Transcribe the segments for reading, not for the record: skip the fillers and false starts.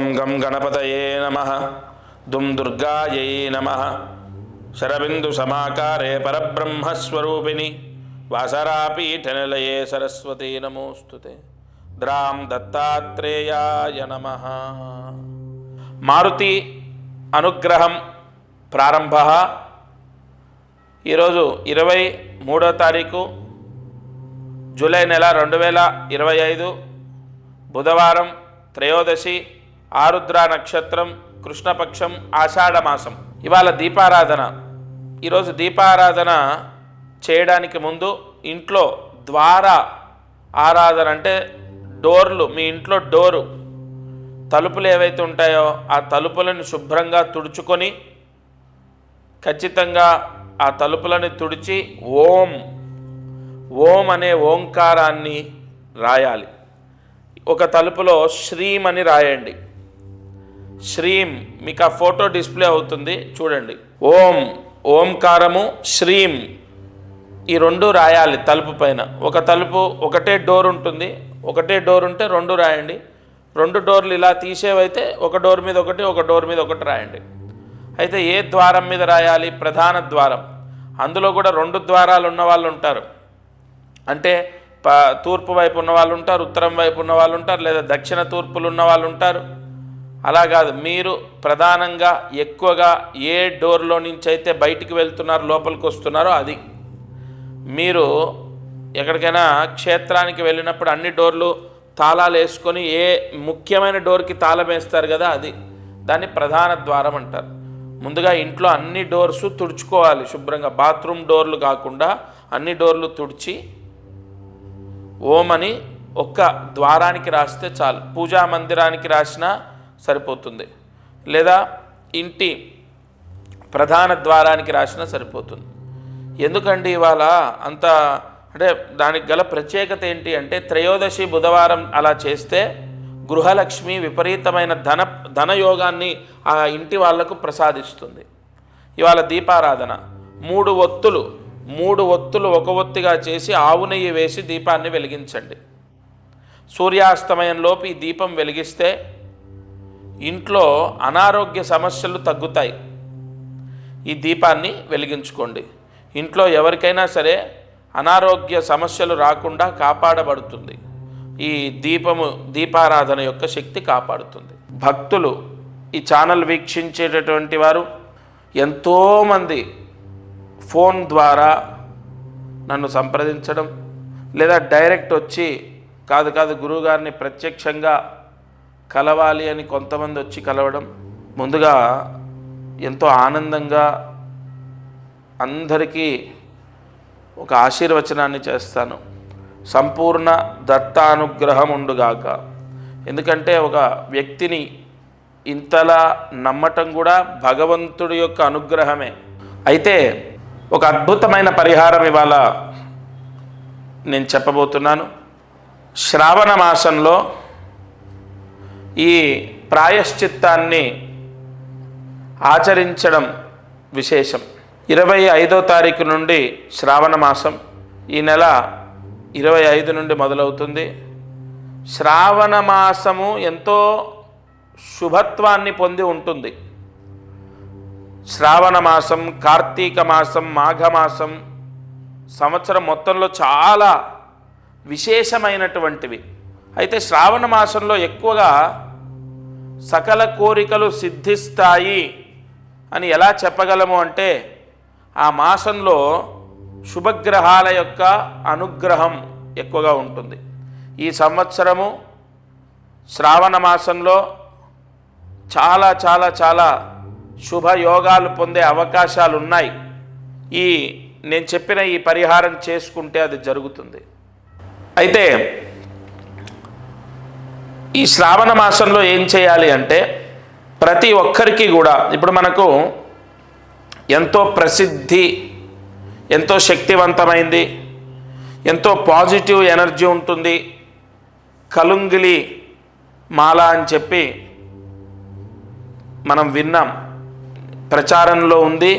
ఓం గం గణపతయే నమః దుం దుర్గాయై నమః శరబిందు సమాకారే పరబ్రహ్మస్వరూపిణి వాసరాపీఠనిలయే సరస్వతీ నమోస్తుతే ద్రాం దత్తాత్రేయాయ నమః. మారుతి అనుగ్రహం ప్రారంభ. ఈరోజు 23వ తారీఖు జూలై నెల 2025 బుధవారం, త్రయోదశి, ఆరుద్ర నక్షత్రం, కృష్ణపక్షం, ఆషాఢమాసం. ఇవాళ దీపారాధన. ఈరోజు దీపారాధన చేయడానికి ముందు ఇంట్లో ద్వార ఆరాధన అంటే డోర్లు, మీ ఇంట్లో డోరు తలుపులు ఏవైతే ఉంటాయో ఆ తలుపులను శుభ్రంగా తుడుచుకొని ఖచ్చితంగా ఆ తలుపులను తుడిచి ఓం ఓం అనే ఓంకారాన్ని రాయాలి. ఒక తలుపులో శ్రీం అని రాయండి. శ్రీం మీకు ఆ ఫోటో డిస్ప్లే అవుతుంది చూడండి. ఓం ఓంకారము శ్రీం ఈ రెండు రాయాలి తలుపు పైన. ఒక తలుపు ఒకటే డోర్ ఉంటుంది, ఒకటే డోర్ ఉంటే రెండు రాయండి. రెండు డోర్లు ఇలా తీసేవైతే ఒక డోర్ మీద ఒకటి, ఒక డోర్ మీద ఒకటి రాయండి. అయితే ఏ ద్వారం మీద రాయాలి? ప్రధాన ద్వారం. అందులో కూడా రెండు ద్వారాలు ఉన్న వాళ్ళు ఉంటారు. అంటే తూర్పు వైపు ఉన్న వాళ్ళు ఉంటారు, ఉత్తరం వైపు ఉన్న వాళ్ళు ఉంటారు, లేదా దక్షిణ తూర్పులు ఉన్న వాళ్ళు ఉంటారు. అలా కాదు, మీరు ప్రధానంగా ఎక్కువగా ఏ డోర్లో నుంచి అయితే బయటికి వెళ్తున్నారు, లోపలికి వస్తున్నారో అది. మీరు ఎక్కడికైనా క్షేత్రానికి వెళ్ళినప్పుడు అన్ని డోర్లు తాళాలు వేసుకొని ఏ ముఖ్యమైన డోర్కి తాళం వేస్తారు కదా, అది దాన్ని ప్రధాన ద్వారం అంటారు. ముందుగా ఇంట్లో అన్ని డోర్సు తుడుచుకోవాలి శుభ్రంగా. బాత్రూమ్ డోర్లు కాకుండా అన్ని డోర్లు తుడిచి ఓం అని ఒక్క ద్వారానికి రాస్తే చాలు. పూజా మందిరానికి రాసినా సరిపోతుంది, లేదా ఇంటి ప్రధాన ద్వారానికి రాసినా సరిపోతుంది. ఎందుకండి ఇవాళ అంత అంటే దానికి గల ప్రత్యేకత ఏంటి అంటే, త్రయోదశి బుధవారం అలా చేస్తే గృహలక్ష్మి విపరీతమైన ధనయోగాన్ని ఆ ఇంటి వాళ్లకు ప్రసాదిస్తుంది. ఇవాళ దీపారాధన 3 ఒత్తులు ఒక ఒత్తిగా చేసి ఆవు నెయ్యి వేసి దీపాన్ని వెలిగించండి. సూర్యాస్తమయంలోపు ఈ దీపం వెలిగిస్తే ఇంట్లో అనారోగ్య సమస్యలు తగ్గుతాయి. ఈ దీపాన్ని వెలిగించుకోండి. ఇంట్లో ఎవరికైనా సరే అనారోగ్య సమస్యలు రాకుండా కాపాడబడుతుంది. ఈ దీపారాధన యొక్క శక్తి కాపాడుతుంది. భక్తులు ఈ ఛానల్ వీక్షించేటటువంటి వారు ఎంతోమంది ఫోన్ ద్వారా నన్ను సంప్రదించడం, లేదా డైరెక్ట్ వచ్చి కాదు గురువుగారిని ప్రత్యక్షంగా కలవాలి అని కొంతమంది వచ్చి కలవడం. ముందుగా ఎంతో ఆనందంగా అందరికీ ఒక ఆశీర్వచనాన్ని చేస్తాను. సంపూర్ణ దత్తానుగ్రహం ఉండుగాక. ఎందుకంటే ఒక వ్యక్తిని ఇంతలా నమ్మటం కూడా భగవంతుడి యొక్క అనుగ్రహమే. అయితే ఒక అద్భుతమైన పరిహారం ఇవాళ నేను చెప్పబోతున్నాను. శ్రావణ మాసంలో ఈ ప్రాయశ్చిత్తాన్ని ఆచరించడం విశేషం. 25వ తారీఖు నుండి శ్రావణ మాసం, ఈ నెల 25 నుండి మొదలవుతుంది. శ్రావణ మాసము ఎంతో శుభత్వాన్ని పొంది ఉంటుంది. శ్రావణ మాసం, కార్తీక మాసం, మాఘమాసం సంవత్సరం మొత్తంలో చాలా విశేషమైనటువంటివి. అయితే శ్రావణ మాసంలో ఎక్కువగా సకల కోరికలు సిద్ధిస్తాయి అని ఎలా చెప్పగలము అంటే, ఆ మాసంలో శుభగ్రహాల యొక్క అనుగ్రహం ఎక్కువగా ఉంటుంది. ఈ సంవత్సరము శ్రావణ మాసంలో చాలా చాలా చాలా శుభయోగాలు పొందే అవకాశాలు ఉన్నాయి. నేను చెప్పిన ఈ పరిహారం చేసుకుంటే అది జరుగుతుంది. అయితే ఈ శ్రావణ మాసంలో ఏం చేయాలి అంటే, ప్రతి ఒక్కరికి కూడా ఇప్పుడు మనకు ఎంతో ప్రసిద్ధి, ఎంతో శక్తివంతమైంది, ఎంతో పాజిటివ్ ఎనర్జీ ఉంటుంది. కలుంగిలి మాల అని చెప్పి మనం విన్నాం, ప్రచారంలో ఉంది,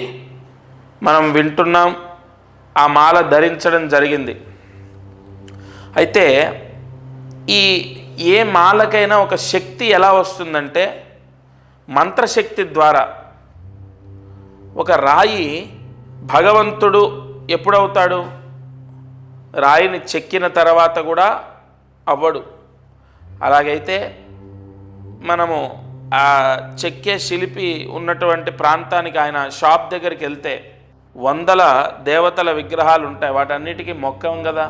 మనం వింటున్నాం. ఆ మాల ధరించడం జరిగింది. అయితే ఏ మాలకైనా ఒక శక్తి ఎలా వస్తుందంటే మంత్రశక్తి ద్వారా. ఒక రాయి భగవంతుడు ఎప్పుడవుతాడు? రాయిని చెక్కిన తర్వాత కూడా అవ్వడు. అలాగైతే మనము ఆ చెక్కే శిల్పి ఉన్నటువంటి ప్రాంతానికి, ఆయన షాప్ దగ్గరికి వెళ్తే వందల దేవతల విగ్రహాలు ఉంటాయి, వాటన్నిటికీ మొక్కం కదా.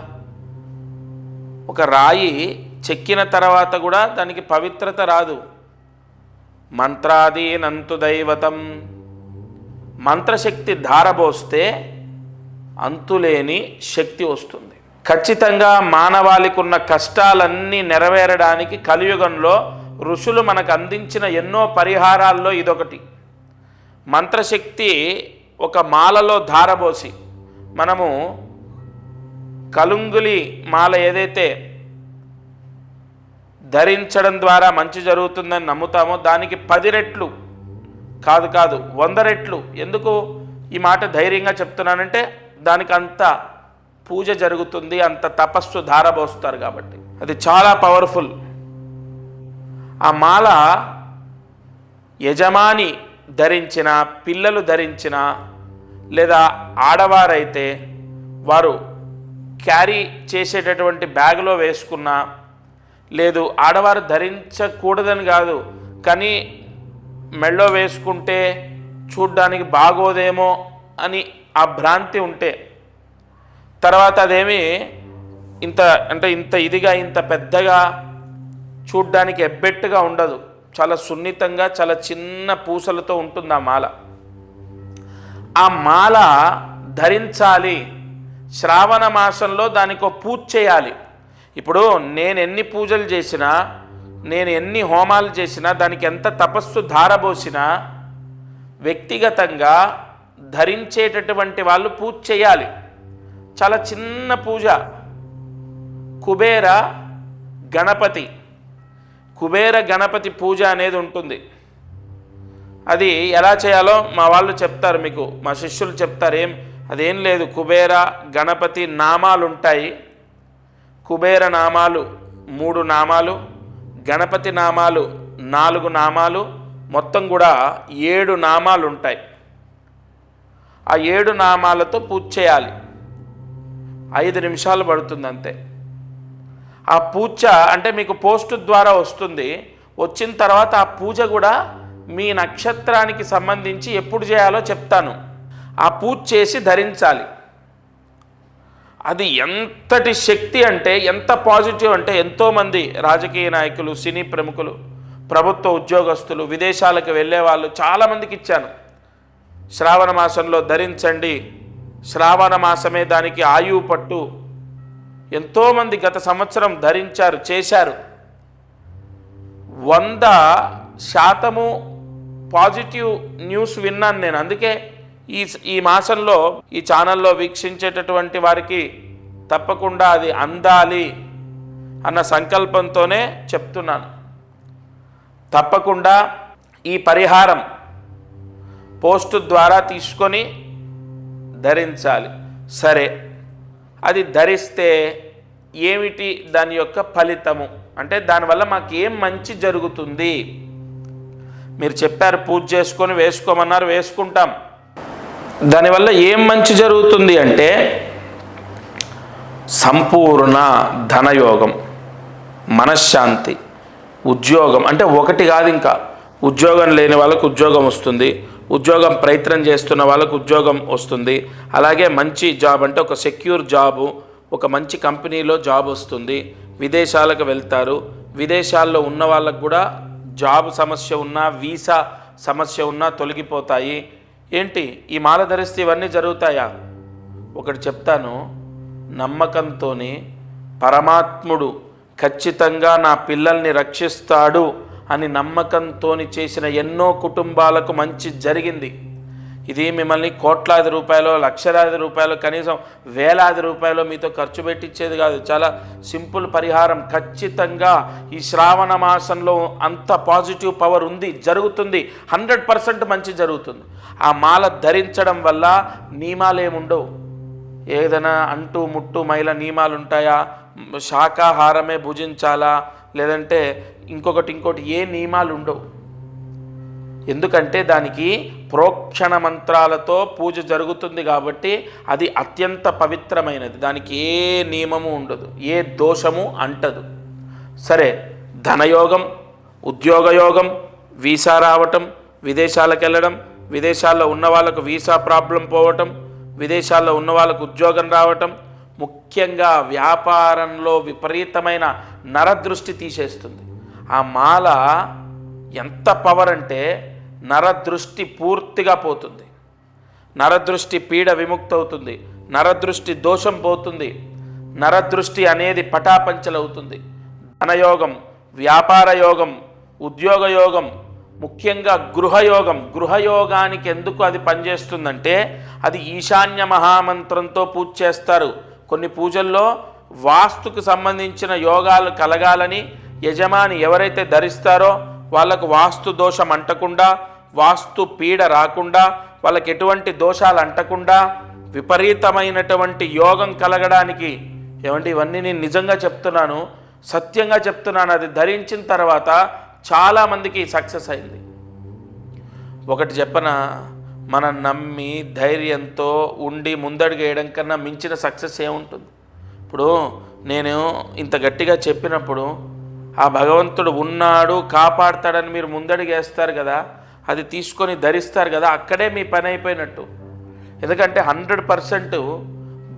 ఒక రాయి చెక్కిన తర్వాత కూడా దానికి పవిత్రత రాదు. మంత్రాదీనంతు దైవతం, మంత్రశక్తి ధారబోస్తే అంతులేని శక్తి వస్తుంది. ఖచ్చితంగా మానవాళికి ఉన్న కష్టాలన్నీ నెరవేరడానికి కలియుగంలో ఋషులు మనకు అందించిన ఎన్నో పరిహారాల్లో ఇదొకటి. మంత్రశక్తి ఒక మాలలో ధారబోసి, మనము కలుంగులి మాల ఏదైతే ధరించడం ద్వారా మంచి జరుగుతుందని నమ్ముతామో దానికి 10 రెట్లు కాదు 100 రెట్లు. ఎందుకు ఈ మాట ధైర్యంగా చెప్తున్నానంటే దానికి అంత పూజ జరుగుతుంది, అంత తపస్సు ధారబోస్తారు కాబట్టి. అది చాలా పవర్ఫుల్. ఆ మాల యజమాని ధరించిన, పిల్లలు ధరించిన, లేదా ఆడవారైతే వారు క్యారీ చేసేటటువంటి బ్యాగ్లో వేసుకున్న, లేదు ఆడవారు ధరించకూడదని కాదు, కానీ మెళ్ళో వేసుకుంటే చూడ్డానికి బాగోదేమో అని ఆ భ్రాంతి ఉంటే, తర్వాత అదేమి ఇంత ఇదిగా ఇంత పెద్దగా చూడ్డానికి ఎబ్బెట్టుగా ఉండదు, చాలా సున్నితంగా చాలా చిన్న పూసలతో ఉంటుంది ఆ మాల. ఆ మాల ధరించాలి. శ్రావణ మాసంలో దానికి ఒక పూజ చేయాలి. ఇప్పుడు నేను ఎన్ని పూజలు చేసినా, నేను ఎన్ని హోమాలు చేసినా, దానికి ఎంత తపస్సు ధారబోసినా వ్యక్తిగతంగా ధరించేటటువంటి వాళ్ళు పూజ చేయాలి. చాలా చిన్న పూజ. కుబేర గణపతి పూజ అనేది ఉంటుంది. అది ఎలా చేయాలో మా వాళ్ళు చెప్తారు, మీకు మా శిష్యులు చెప్తారు. అదేం లేదు, కుబేర గణపతి నామాలు ఉంటాయి. కుబేర నామాలు 3 నామాలు, గణపతి నామాలు 4 నామాలు, మొత్తం కూడా 7 నామాలు ఉంటాయి. ఆ 7 నామాలతో పూజ చేయాలి. 5 నిమిషాలు పడుతుంది అంతే. ఆ పూజ అంటే మీకు పోస్ట్ ద్వారా వస్తుంది. వచ్చిన తర్వాత ఆ పూజ కూడా మీ నక్షత్రానికి సంబంధించి ఎప్పుడు చేయాలో చెప్తాను. ఆ పూజ చేసి ధరించాలి. అది ఎంతటి శక్తి అంటే, ఎంత పాజిటివ్ అంటే, ఎంతోమంది రాజకీయ నాయకులు, సినీ ప్రముఖులు, ప్రభుత్వ ఉద్యోగస్తులు, విదేశాలకు వెళ్ళే వాళ్ళు చాలామందికి ఇచ్చాను. శ్రావణ మాసంలో ధరించండి, శ్రావణ మాసమే దానికి ఆయువు పట్టు. ఎంతోమంది గత సంవత్సరం ధరించారు, చేశారు. 100% పాజిటివ్ న్యూస్ విన్నాను నేను. అందుకే ఈ మాసంలో ఈ ఛానల్లో వీక్షించేటటువంటి వారికి తప్పకుండా అది అందాలి అన్న సంకల్పంతోనే చెప్తున్నాను. తప్పకుండా ఈ పరిహారం పోస్ట్ ద్వారా తీసుకొని ధరించాలి. సరే, అది ధరిస్తే ఏమిటి దాని యొక్క ఫలితము అంటే, దానివల్ల మాకు ఏం మంచి జరుగుతుంది? మీరు చెప్పారు పూజ చేసుకొని వేసుకోమన్నారు, వేసుకుంటాం. దానివల్ల ఏం మంచి జరుగుతుంది అంటే, సంపూర్ణ ధనయోగం, మనశ్శాంతి, ఉద్యోగం. అంటే ఒకటి కాదు, ఇంకా ఉద్యోగం లేని వాళ్ళకు ఉద్యోగం వస్తుంది, ఉద్యోగం ప్రయత్నం చేస్తున్న వాళ్ళకు ఉద్యోగం వస్తుంది. అలాగే మంచి జాబ్ అంటే ఒక సెక్యూర్ జాబు, ఒక మంచి కంపెనీలో జాబ్ వస్తుంది. విదేశాలకు వెళ్తారు. విదేశాల్లో ఉన్న వాళ్ళకు కూడా జాబ్ సమస్య ఉన్నా, వీసా సమస్య ఉన్నా తొలగిపోతాయి. ఏంటి ఈ మాల ధరిస్తే ఇవన్నీ జరుగుతాయా? ఒకటి చెప్తాను, నమ్మకంతో పరమాత్ముడు ఖచ్చితంగా నా పిల్లల్ని రక్షిస్తాడు అని నమ్మకంతో చేసిన ఎన్నో కుటుంబాలకు మంచి జరిగింది. ఇది మిమ్మల్ని కోట్లాది రూపాయలు, లక్షలాది రూపాయలు, కనీసం వేలాది రూపాయలు మీతో ఖర్చు పెట్టించేది కాదు. చాలా సింపుల్ పరిహారం. ఖచ్చితంగా ఈ శ్రావణ మాసంలో అంత పాజిటివ్ పవర్ ఉంది, జరుగుతుంది. 100% మంచి జరుగుతుంది. ఆ మాల ధరించడం వల్ల నియమాలు ఏముండవు. ఏదైనా అంటూ ముట్టు మైల నియమాలు ఉంటాయా? శాకాహారమే భుజించాలా, లేదంటే ఇంకోటి ఏ నియమాలు ఉండవు. ఎందుకంటే దానికి ప్రోక్షణ మంత్రాలతో పూజ జరుగుతుంది కాబట్టి అది అత్యంత పవిత్రమైనది. దానికి ఏ నియమము ఉండదు, ఏ దోషము అంటదు. సరే, ధనయోగం, ఉద్యోగయోగం, వీసా రావటం, విదేశాలకు వెళ్ళడం, విదేశాల్లో ఉన్న వాళ్ళకు వీసా ప్రాబ్లం పోవటం, విదేశాల్లో ఉన్న వాళ్ళకు ఉద్యోగం రావటం, ముఖ్యంగా వ్యాపారంలో విపరీతమైన నరదృష్టి తీసేస్తుంది. ఆ మాల ఎంత పవర్ అంటే నరదృష్టి పూర్తిగా పోతుంది, నరదృష్టి పీడ విముక్తి అవుతుంది, నరదృష్టి దోషం పోతుంది, నరదృష్టి అనేది పటాపంచలవుతుంది. ధనయోగం, వ్యాపార యోగం, ఉద్యోగ యోగం, ముఖ్యంగా గృహయోగానికి ఎందుకు అది పనిచేస్తుందంటే అది ఈశాన్య మహామంత్రంతో పూజ చేస్తారు. కొన్ని పూజల్లో వాస్తుకు సంబంధించిన యోగాలు కలగాలని యజమాని ఎవరైతే ధరిస్తారో వాళ్ళకు వాస్తు దోషం అంటకుండా, వాస్తు పీడ రాకుండా, వాళ్ళకి ఎటువంటి దోషాలు అంటకుండా విపరీతమైనటువంటి యోగం కలగడానికి ఇవన్నీ నేను నిజంగా చెప్తున్నాను, సత్యంగా చెప్తున్నాను. అది ధరించిన తర్వాత చాలామందికి సక్సెస్ అయింది. ఒకటి చెప్పన, మనం నమ్మి ధైర్యంతో ఉండి ముందడుగు వేయడం కన్నా మించిన సక్సెస్ ఏముంటుంది? ఇప్పుడు నేను ఇంత గట్టిగా చెప్పినప్పుడు ఆ భగవంతుడు ఉన్నాడు, కాపాడుతాడని మీరు ముందడుగు వేస్తారు కదా, అది తీసుకొని ధరిస్తారు కదా, అక్కడే మీ పని అయిపోయినట్టు. ఎందుకంటే 100%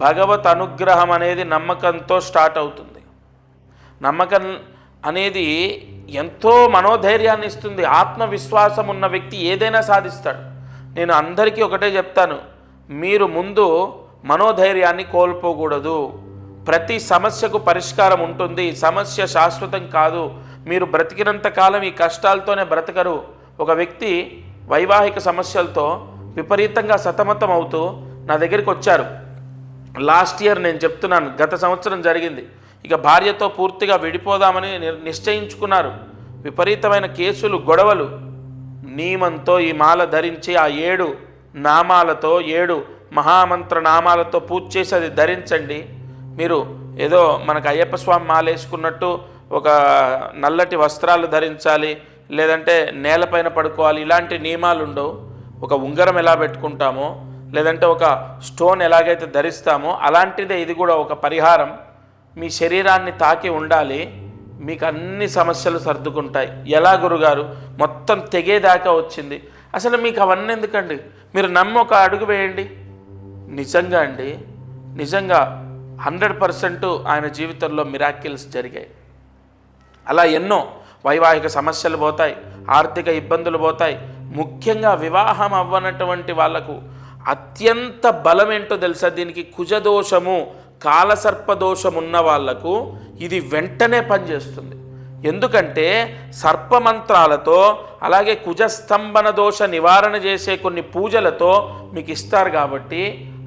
భగవత్ అనుగ్రహం అనేది నమ్మకంతో స్టార్ట్ అవుతుంది. నమ్మకం అనేది ఎంతో మనోధైర్యాన్ని ఇస్తుంది. ఆత్మవిశ్వాసం ఉన్న వ్యక్తి ఏదైనా సాధిస్తాడు. నేను అందరికీ ఒకటే చెప్తాను, మీరు ముందు మనోధైర్యాన్ని కోల్పోకూడదు. ప్రతి సమస్యకు పరిష్కారం ఉంటుంది. సమస్య శాశ్వతం కాదు. మీరు బ్రతికినంత కాలం ఈ కష్టాలతోనే బ్రతకరు. ఒక వ్యక్తి వైవాహిక సమస్యలతో విపరీతంగా సతమతం అవుతూ నా దగ్గరికి వచ్చారు. లాస్ట్ ఇయర్, నేను చెప్తున్నాను, గత సంవత్సరం జరిగింది. ఇక భార్యతో పూర్తిగా విడిపోదామని నిశ్చయించుకున్నారు. విపరీతమైన కేసులు, గొడవలు. నియమంతో ఈ మాల ధరించి ఆ 7 నామాలతో 7 మహామంత్ర నామాలతో పూజ చేసి అది ధరించండి. మీరు ఏదో మనకు అయ్యప్ప స్వామి మాల వేసుకున్నట్టు ఒక నల్లటి వస్త్రాలు ధరించాలి, లేదంటే నేలపైన పడుకోవాలి, ఇలాంటి నియమాలు ఉండవు. ఒక ఉంగరం ఎలా పెట్టుకుంటామో, లేదంటే ఒక స్టోన్ ఎలాగైతే ధరిస్తామో అలాంటిదే ఇది కూడా ఒక పరిహారం. మీ శరీరాన్ని తాకి ఉండాలి, మీకు అన్ని సమస్యలు సర్దుకుంటాయి. ఎలా గురుగారు, మొత్తం తెగేదాకా వచ్చింది? అసలు మీకు అవన్నీ ఎందుకండి? మీరు నమ్మి ఒక అడుగు వేయండి. నిజంగా అండి, నిజంగా 100% ఆయన జీవితంలో మిరాకిల్స్ జరిగాయి. అలా ఎన్నో వైవాహిక సమస్యలు పోతాయి, ఆర్థిక ఇబ్బందులు పోతాయి. ముఖ్యంగా వివాహం అవ్వనటువంటి వాళ్లకు అత్యంత బలం ఏంటో తెలుసా? దీనికి కుజదోషము, కాలసర్పదోషం ఉన్న వాళ్లకు ఇది వెంటనే పనిచేస్తుంది. ఎందుకంటే సర్పమంత్రాలతో, అలాగే కుజస్తంభన దోష నివారణ చేసే కొన్ని పూజలతో మీకు ఇస్తారు కాబట్టి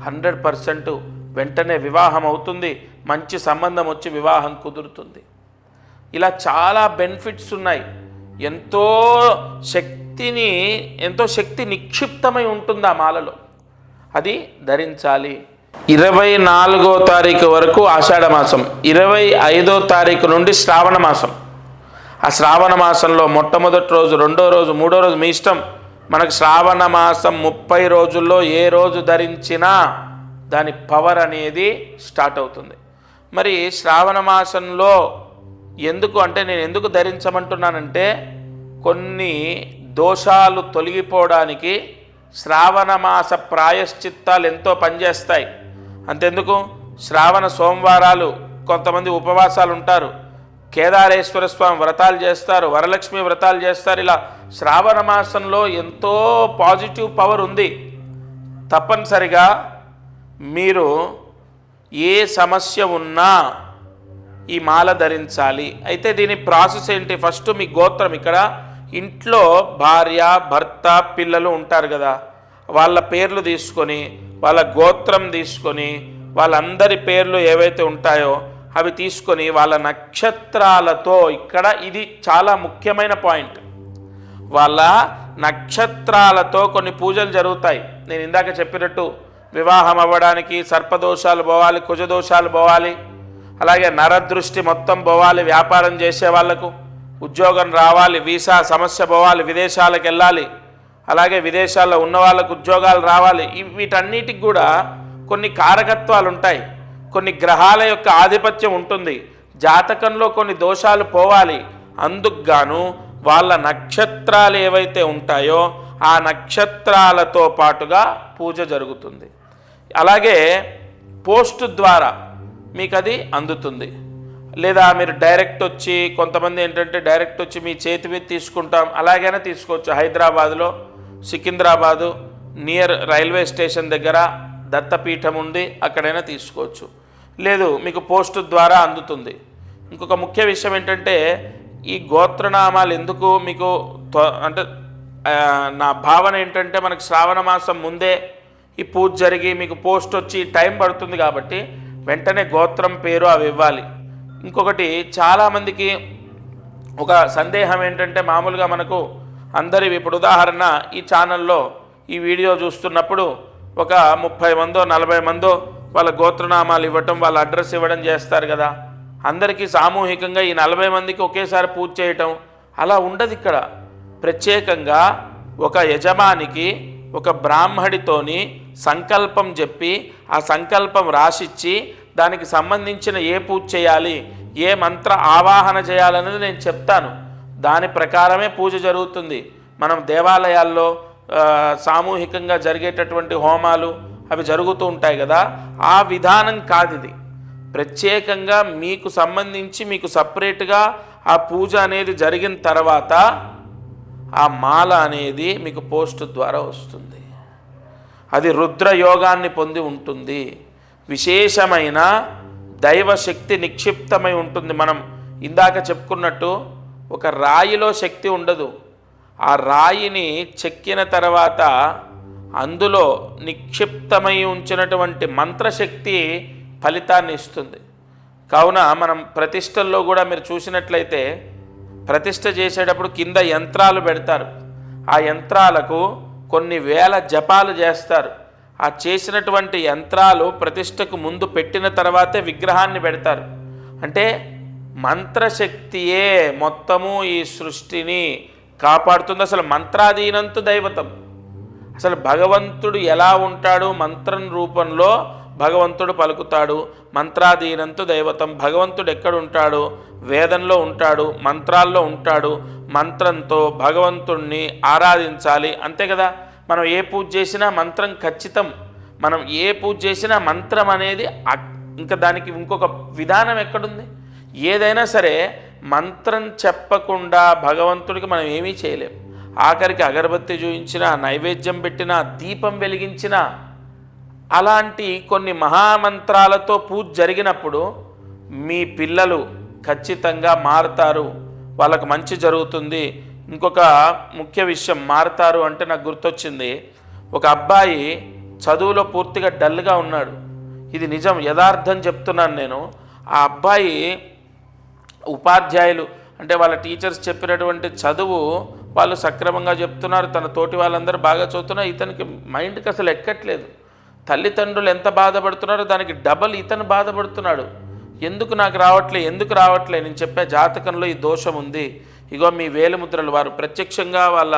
100% వెంటనే వివాహం అవుతుంది, మంచి సంబంధం వచ్చి వివాహం కుదురుతుంది. ఇలా చాలా బెనిఫిట్స్ ఉన్నాయి. ఎంతో శక్తి నిక్షిప్తమై ఉంటుంది ఆ మాలలో. అది ధరించాలి. 24వ తారీఖు వరకు ఆషాఢ మాసం, 25వ తారీఖు నుండి శ్రావణ మాసం. ఆ శ్రావణ మాసంలో మొట్టమొదటి రోజు, రెండో రోజు, మూడో రోజు మీ ఇష్టం. మనకు శ్రావణ మాసం 30 రోజుల్లో ఏ రోజు ధరించినా దాని పవర్ అనేది స్టార్ట్ అవుతుంది. మరి శ్రావణ మాసంలో ఎందుకు అంటే, నేను ఎందుకు ధరించమంటున్నానంటే, కొన్ని దోషాలు తొలగిపోవడానికి శ్రావణ మాస ప్రాయశ్చిత్తాలు ఎంతో పనిచేస్తాయి. అంతెందుకు, శ్రావణ సోమవారాలు కొంతమంది ఉపవాసాలు ఉంటారు, కేదారేశ్వర స్వామి వ్రతాలు చేస్తారు, వరలక్ష్మి వ్రతాలు చేస్తారు. ఇలా శ్రావణ మాసంలో ఎంతో పాజిటివ్ పవర్ ఉంది. తప్పనిసరిగా మీరు ఏ సమస్య ఉన్నా ఈ మాల ధరించాలి. అయితే దీని ప్రాసెస్ ఏంటి? ఫస్ట్ మీ గోత్రం, ఇక్కడ ఇంట్లో భార్య, భర్త, పిల్లలు ఉంటారు కదా, వాళ్ళ పేర్లు తీసుకొని, వాళ్ళ గోత్రం తీసుకొని, వాళ్ళందరి పేర్లు ఏవైతే ఉంటాయో అవి తీసుకొని వాళ్ళ నక్షత్రాలతో, ఇక్కడ ఇది చాలా ముఖ్యమైన పాయింట్, వాళ్ళ నక్షత్రాలతో కొన్ని పూజలు జరుగుతాయి. నేను ఇందాక చెప్పినట్టు వివాహం అవ్వడానికి సర్పదోషాలు పోవాలి, కుజదోషాలు పోవాలి, అలాగే నరదృష్టి మొత్తం పోవాలి, వ్యాపారం చేసే వాళ్లకు ఉద్యోగం రావాలి, వీసా సమస్య పోవాలి, విదేశాలకు వెళ్ళాలి, అలాగే విదేశాల్లో ఉన్న వాళ్ళకు ఉద్యోగాలు రావాలి. వీటన్నిటికి కూడా కొన్ని కారకత్వాలు ఉంటాయి, కొన్ని గ్రహాల యొక్క ఆధిపత్యం ఉంటుంది, జాతకంలో కొన్ని దోషాలు పోవాలి. అందుకు గాను వాళ్ళ నక్షత్రాలు ఏవైతే ఉంటాయో ఆ నక్షత్రాలతో పాటుగా పూజ జరుగుతుంది. అలాగే పోస్ట్ ద్వారా మీకు అది అందుతుంది. లేదా మీరు డైరెక్ట్ వచ్చి, కొంతమంది ఏంటంటే డైరెక్ట్ వచ్చి మీ చేతి మీద తీసుకుంటాం, అలాగైనా తీసుకోవచ్చు. హైదరాబాదులో సికింద్రాబాదు నియర్ రైల్వే స్టేషన్ దగ్గర దత్తపీఠం ఉంది, అక్కడైనా తీసుకోవచ్చు. లేదు మీకు పోస్ట్ ద్వారా అందుతుంది. ఇంకొక ముఖ్య విషయం ఏంటంటే ఈ గోత్రనామాలు ఎందుకు మీకు అంటే నా భావన ఏంటంటే మనకు శ్రావణ మాసం ముందే ఈ పూజ జరిగి మీకు పోస్ట్ వచ్చి టైం పడుతుంది కాబట్టి వెంటనే గోత్రం పేరు అవి ఇవ్వాలి. ఇంకొకటి చాలామందికి ఒక సందేహం ఏంటంటే మామూలుగా మనకు అందరి ఇప్పుడు ఉదాహరణ ఈ ఛానల్లో ఈ వీడియో చూస్తున్నప్పుడు ఒక 30 మందో 40 మందో వాళ్ళ గోత్రనామాలు ఇవ్వటం, వాళ్ళ అడ్రస్ ఇవ్వడం చేస్తారు కదా. అందరికీ సామూహికంగా ఈ 40 మందికి ఒకేసారి పూజ చేయటం అలా ఉండదు. ఇక్కడ ప్రత్యేకంగా ఒక యజమానికి ఒక బ్రాహ్మడితోని సంకల్పం చెప్పి ఆ సంకల్పం రాసిచ్చి దానికి సంబంధించిన ఏ పూజ చేయాలి, ఏ మంత్ర ఆవాహన చేయాలనేది నేను చెప్తాను. దాని ప్రకారమే పూజ జరుగుతుంది. మనం దేవాలయాల్లో సామూహికంగా జరిగేటటువంటి హోమాలు అవి జరుగుతూ ఉంటాయి కదా, ఆ విధానం కాదు ఇది. ప్రత్యేకంగా మీకు సంబంధించి మీకు సపరేట్గా ఆ పూజ అనేది జరిగిన తర్వాత ఆ మాల అనేది మీకు పోస్ట్ ద్వారా వస్తుంది. అది రుద్రయోగాన్ని పొంది ఉంటుంది. విశేషమైన దైవశక్తి నిక్షిప్తమై ఉంటుంది. మనం ఇందాక చెప్పుకున్నట్టు ఒక రాయిలో శక్తి ఉండదు. ఆ రాయిని చెక్కిన తర్వాత అందులో నిక్షిప్తమై ఉంచినటువంటి మంత్రశక్తి ఫలితాన్ని ఇస్తుంది. కావున మనం ప్రతిష్టల్లో కూడా మీరు చూసినట్లయితే ప్రతిష్ఠ చేసేటప్పుడు కింద యంత్రాలు పెడతారు. ఆ యంత్రాలకు కొన్ని వేల జపాలు చేస్తారు. ఆ చేసినటువంటి యంత్రాలు ప్రతిష్టకు ముందు పెట్టిన తర్వాతే విగ్రహాన్ని పెడతారు. అంటే మంత్రశక్తియే మొత్తము ఈ సృష్టిని కాపాడుతుంది. అసలు మంత్రాధీనంతు దైవతం. అసలు భగవంతుడు ఎలా ఉంటాడు? మంత్రం రూపంలో భగవంతుడు పలుకుతాడు. మంత్రాధీనంతు దైవతం. భగవంతుడు ఎక్కడుంటాడు? వేదంలో ఉంటాడు, మంత్రాల్లో ఉంటాడు. మంత్రంతో భగవంతుణ్ణి ఆరాధించాలి, అంతే కదా. మనం ఏ పూజ చేసినా మంత్రం ఖచ్చితం. మనం ఏ పూజ చేసినా మంత్రం అనేది ఇంకా దానికి ఇంకొక విధానం ఎక్కడుంది? ఏదైనా సరే మంత్రం చెప్పకుండా భగవంతుడికి మనం ఏమీ చేయలేం. ఆఖరికి అగరబత్తి చూయించినా, నైవేద్యం పెట్టినా, దీపం వెలిగించినా, అలాంటి కొన్ని మహామంత్రాలతో పూజ జరిగినప్పుడు మీ పిల్లలు ఖచ్చితంగా మారుతారు, వాళ్ళకు మంచి జరుగుతుంది. ఇంకొక ముఖ్య విషయం, మారుతారు అంటే నాకు గుర్తొచ్చింది. ఒక అబ్బాయి చదువులో పూర్తిగా డల్గా ఉన్నాడు. ఇది నిజం, యథార్థం చెప్తున్నాను నేను. ఆ అబ్బాయి ఉపాధ్యాయులు అంటే వాళ్ళ టీచర్స్ చెప్పినటువంటి చదువు వాళ్ళు సక్రమంగా చెప్తున్నారు, తన తోటి వాళ్ళందరూ బాగా చదువుతున్నారు. ఇతనికి మైండ్కి అసలు ఎక్కట్లేదు. తల్లిదండ్రులు ఎంత బాధపడుతున్నారో దానికి డబల్ ఇతను బాధపడుతున్నాడు. ఎందుకు నాకు రావట్లే, ఎందుకు రావట్లే? నేను చెప్పే జాతకంలో ఈ దోషం ఉంది. ఇగో మీ వేలిముద్రలు. వారు ప్రత్యక్షంగా వాళ్ళ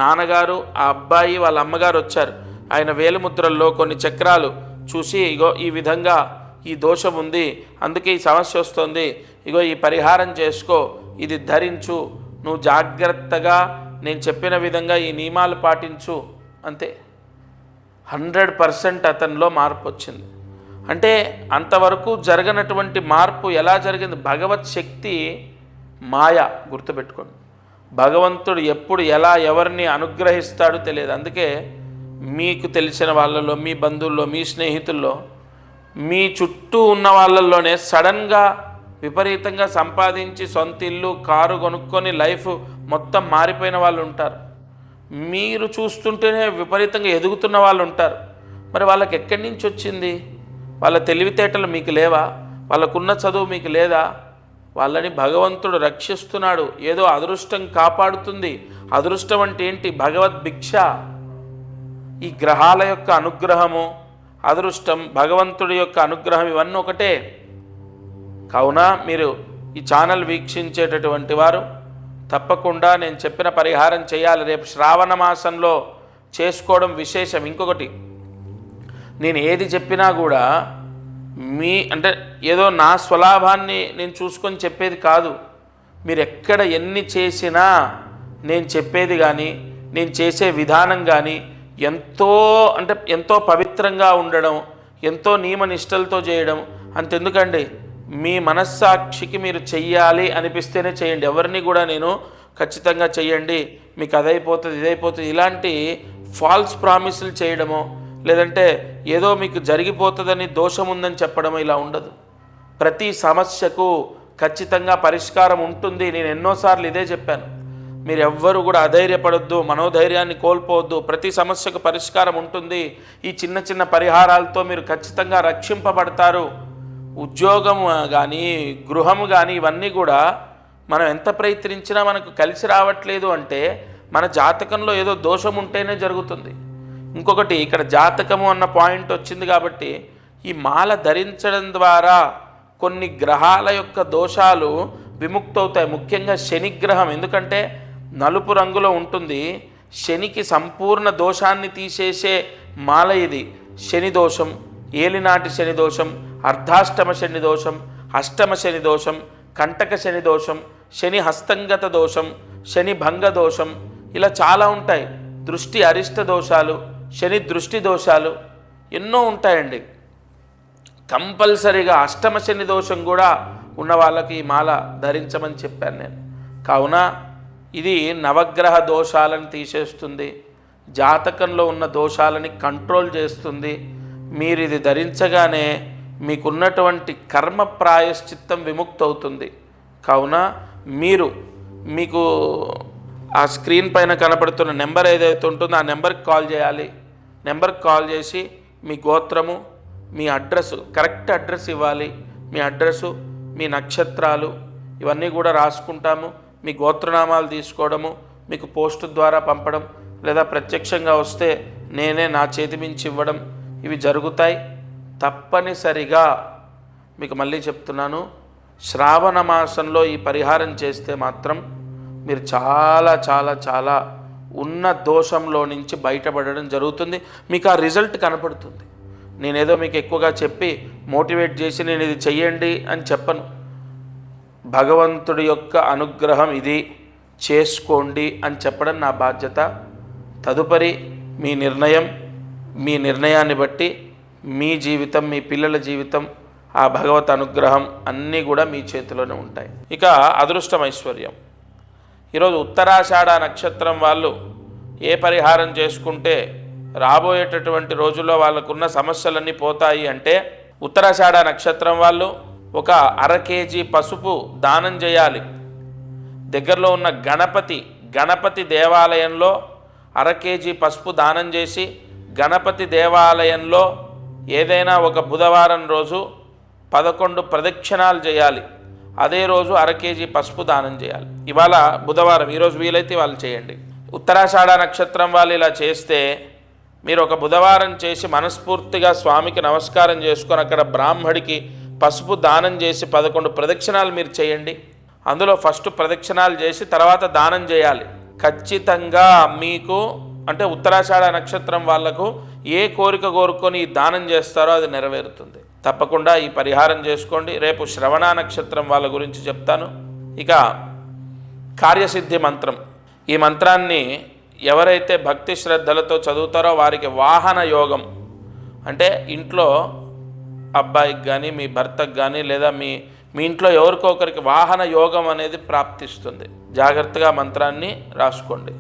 నాన్నగారు, ఆ అబ్బాయి, వాళ్ళ అమ్మగారు వచ్చారు. ఆయన వేలిముద్రల్లో కొన్ని చక్రాలు చూసి, ఇగో ఈ విధంగా ఈ దోషం ఉంది, అందుకే ఈ సమస్య వస్తుంది, ఇగో ఈ పరిహారం చేసుకో, ఇది ధరించు, నువ్వు జాగ్రత్తగా నేను చెప్పిన విధంగా ఈ నియమాలు పాటించు, అంతే. 100% అతనిలో మార్పు వచ్చింది. అంటే అంతవరకు జరగనటువంటి మార్పు ఎలా జరిగింది? భగవత్ శక్తి మాయ, గుర్తుపెట్టుకోండి. భగవంతుడు ఎప్పుడు ఎలా ఎవరిని అనుగ్రహిస్తాడో తెలియదు. అందుకే మీకు తెలిసిన వాళ్ళలో, మీ బంధువుల్లో, మీ స్నేహితుల్లో, మీ చుట్టూ ఉన్న వాళ్ళల్లోనే సడన్గా విపరీతంగా సంపాదించి సొంత ఇల్లు, కారు కొనుక్కొని లైఫ్ మొత్తం మారిపోయిన వాళ్ళు ఉంటారు. మీరు చూస్తుంటేనే విపరీతంగా ఎదుగుతున్న వాళ్ళు ఉంటారు. మరి వాళ్ళకి ఎక్కడి నుంచి వచ్చింది? వాళ్ళ తెలివితేటలు మీకు లేవా? వాళ్ళకున్న చదువు మీకు లేదా? వాళ్ళని భగవంతుడు రక్షిస్తున్నాడు. ఏదో అదృష్టం కాపాడుతుంది. అదృష్టం అంటే ఏంటి? భగవద్ భిక్ష. ఈ గ్రహాల యొక్క అనుగ్రహము, అదృష్టం, భగవంతుడి యొక్క అనుగ్రహం, ఇవన్నీ ఒకటే. కావున మీరు ఈ ఛానల్ వీక్షించేటటువంటి వారు తప్పకుండా నేను చెప్పిన పరిహారం చేయాలి. రేపు శ్రావణ మాసంలో చేసుకోవడం విశేషం. ఇంకొకటి, నేను ఏది చెప్పినా కూడా అంటే ఏదో నా స్వలాభాన్ని నేను చూసుకొని చెప్పేది కాదు. మీరు ఎక్కడ ఎన్ని చేసినా నేను చెప్పేది కానీ నేను చేసే విధానం కానీ ఎంతో పవిత్రంగా ఉండడం, ఎంతో నియమనిష్టలతో చేయడం. అంతెందుకండి, మీ మనస్సాక్షికి మీరు చెయ్యాలి అనిపిస్తేనే చేయండి. ఎవరిని కూడా నేను ఖచ్చితంగా చెయ్యండి, మీకు అదైపోతుంది ఇదైపోతుంది ఇలాంటి ఫాల్స్ ప్రామిసులు చేయడమో, లేదంటే ఏదో మీకు జరిగిపోతుందని దోషం ఉందని చెప్పడమో ఇలా ఉండదు. ప్రతి సమస్యకు ఖచ్చితంగా పరిష్కారం ఉంటుంది. నేను ఎన్నోసార్లు ఇదే చెప్పాను. మీరు ఎవ్వరూ కూడా అధైర్యపడొద్దు, మనోధైర్యాన్ని కోల్పోవద్దు. ప్రతి సమస్యకు పరిష్కారం ఉంటుంది. ఈ చిన్న చిన్న పరిహారాలతో మీరు ఖచ్చితంగా రక్షింపబడతారు. ఉద్యోగం కానీ గృహము కానీ ఇవన్నీ కూడా మనం ఎంత ప్రయత్నించినా మనకు కలిసి రావట్లేదు అంటే మన జాతకంలో ఏదో దోషం ఉంటేనే జరుగుతుంది. ఇంకొకటి, ఇక్కడ జాతకము అన్న పాయింట్ వచ్చింది కాబట్టి ఈ మాల ధరించడం ద్వారా కొన్ని గ్రహాల యొక్క దోషాలు విముక్తవుతాయి. ముఖ్యంగా శనిగ్రహం, ఎందుకంటే నలుపు రంగులో ఉంటుంది. శనికి సంపూర్ణ దోషాన్ని తీసేసే మాల ఇది. శని దోషం, ఏలినాటి శని దోషం, అర్ధాష్టమ శని దోషం, అష్టమ శని దోషం, కంటక శని దోషం, శని హస్తంగత దోషం, శని భంగ దోషం, ఇలా చాలా ఉంటాయి. దృష్టి అరిష్ట దోషాలు, శని దృష్టి దోషాలు ఎన్నో ఉంటాయండి. కంపల్సరీగా అష్టమ శని దోషం కూడా ఉన్న వాళ్ళకి ఈ మాల ధరించమని చెప్పాను నేను. కావున ఇది నవగ్రహ దోషాలను తీసేస్తుంది, జాతకంలో ఉన్న దోషాలని కంట్రోల్ చేస్తుంది. మీరు ఇది ధరించగానే మీకున్నటువంటి కర్మ ప్రాయశ్చిత్తం విముక్తవుతుంది. కావున మీకు ఆ స్క్రీన్ పైన కనపడుతున్న నెంబర్ ఏదైతే ఉంటుందో ఆ నెంబర్కి కాల్ చేయాలి. నెంబర్కి కాల్ చేసి మీ గోత్రము, మీ అడ్రస్సు, కరెక్ట్ అడ్రస్ ఇవ్వాలి. మీ అడ్రస్సు, మీ నక్షత్రాలు ఇవన్నీ కూడా రాసుకుంటాము. మీ గోత్రనామాలు తీసుకోవడము, మీకు పోస్ట్ ద్వారా పంపడం, లేదా ప్రత్యక్షంగా వస్తే నేనే నా చేతి మించి ఇవ్వడం, ఇవి జరుగుతాయి. తప్పనిసరిగా మీకు మళ్ళీ చెప్తున్నాను, శ్రావణ మాసంలో ఈ పరిహారం చేస్తే మాత్రం మీరు చాలా చాలా చాలా ఉన్న దోషంలో నుంచి బయటపడడం జరుగుతుంది. మీకు ఆ రిజల్ట్ కనపడుతుంది. నేనేదో మీకు ఎక్కువగా చెప్పి మోటివేట్ చేసి నేను ఇది చెయ్యండి అని చెప్పను. భగవంతుడి యొక్క అనుగ్రహం ఇది, చేసుకోండి అని చెప్పడం నా బాధ్యత. తదుపరి మీ నిర్ణయాన్ని బట్టి మీ జీవితం, మీ పిల్లల జీవితం, ఆ భగవత్ అనుగ్రహం అన్నీ కూడా మీ చేతిలోనే ఉంటాయి. ఇక అదృష్టం, ఐశ్వర్యం. ఈరోజు ఉత్తరాషాఢ నక్షత్రం వాళ్ళు ఏ పరిహారం చేసుకుంటే రాబోయేటటువంటి రోజుల్లో వాళ్ళకున్న సమస్యలన్నీ పోతాయి అంటే, ఉత్తరాషాఢ నక్షత్రం వాళ్ళు ఒక 1/2 కేజీ పసుపు దానం చేయాలి. దగ్గరలో ఉన్న గణపతి దేవాలయంలో 1/2 కేజీ పసుపు దానం చేసి, గణపతి దేవాలయంలో ఏదైనా ఒక బుధవారం రోజు 11 ప్రదక్షిణాలు చేయాలి. అదే రోజు 1/2 కేజీ పసుపు దానం చేయాలి. ఇవాళ బుధవారం, ఈరోజు వీలైతే వాళ్ళు చేయండి. ఉత్తరాషాఢ నక్షత్రం వాళ్ళు ఇలా చేస్తే మీరు ఒక బుధవారం చేసి మనస్ఫూర్తిగా స్వామికి నమస్కారం చేసుకొని అక్కడ బ్రాహ్మడికి పసుపు దానం చేసి 11 ప్రదక్షిణాలు మీరు చేయండి. అందులో ఫస్ట్ ప్రదక్షిణాలు చేసి తర్వాత దానం చేయాలి. ఖచ్చితంగా మీకు అంటే ఉత్తరాషాఢ నక్షత్రం వాళ్లకు ఏ కోరిక కోరుకొని దానం చేస్తారో అది నెరవేరుతుంది. తప్పకుండా ఈ పరిహారం చేసుకోండి. రేపు శ్రవణ నక్షత్రం వాళ్ళ గురించి చెప్తాను. ఇక కార్యసిద్ధి మంత్రం, ఈ మంత్రాన్ని ఎవరైతే భక్తి శ్రద్ధలతో చదువుతారో వారికి వాహన యోగం, అంటే ఇంట్లో అబ్బాయికి కానీ మీ భర్తకు కానీ లేదా మీ ఇంట్లో ఎవరికో ఒకరికి వాహన యోగం అనేది ప్రాప్తిస్తుంది. జాగ్రత్తగా మంత్రాన్ని రాసుకోండి.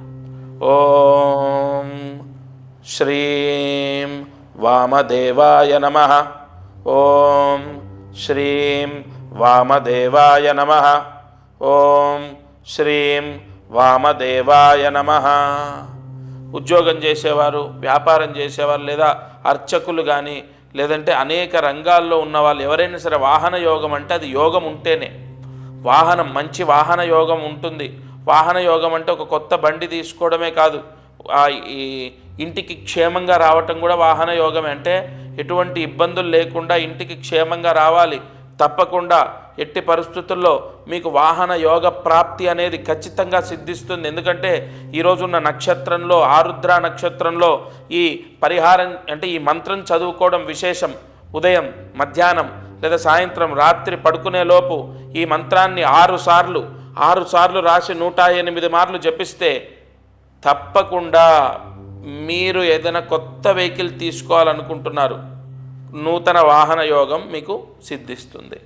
ఓం శ్రీం వామదేవాయ నమః. ఓం శ్రీం వామదేవాయ నమః. ఓం శ్రీం వామదేవాయ నమః. ఉద్యోగం చేసేవారు, వ్యాపారం చేసేవారు, లేదా అర్చకులు కానీ, లేదంటే అనేక రంగాల్లో ఉన్నవాళ్ళు ఎవరైనా సరే వాహన యోగం అంటే అది యోగం ఉంటేనే. మంచి వాహన యోగం ఉంటుంది. వాహన యోగం అంటే ఒక కొత్త బండి తీసుకోవడమే కాదు, ఈ ఇంటికి క్షేమంగా రావటం కూడా వాహన యోగమే. అంటే ఎటువంటి ఇబ్బందులు లేకుండా ఇంటికి క్షేమంగా రావాలి. తప్పకుండా ఎట్టి పరిస్థితుల్లో మీకు వాహన యోగ ప్రాప్తి అనేది ఖచ్చితంగా సిద్ధిస్తుంది. ఎందుకంటే ఈరోజున్న నక్షత్రంలో, ఆరుద్ర నక్షత్రంలో ఈ పరిహారం అంటే ఈ మంత్రం చదువుకోవడం విశేషం. ఉదయం, మధ్యాహ్నం లేదా సాయంత్రం, రాత్రి పడుకునేలోపు ఈ మంత్రాన్ని 6 సార్లు రాసి 108 మార్లు జపిస్తే తప్పకుండా మీరు ఏదైనా కొత్త వెహికల్ తీసుకోవాలనుకుంటున్నారు, నూతన వాహన యోగం మీకు సిద్ధిస్తుంది.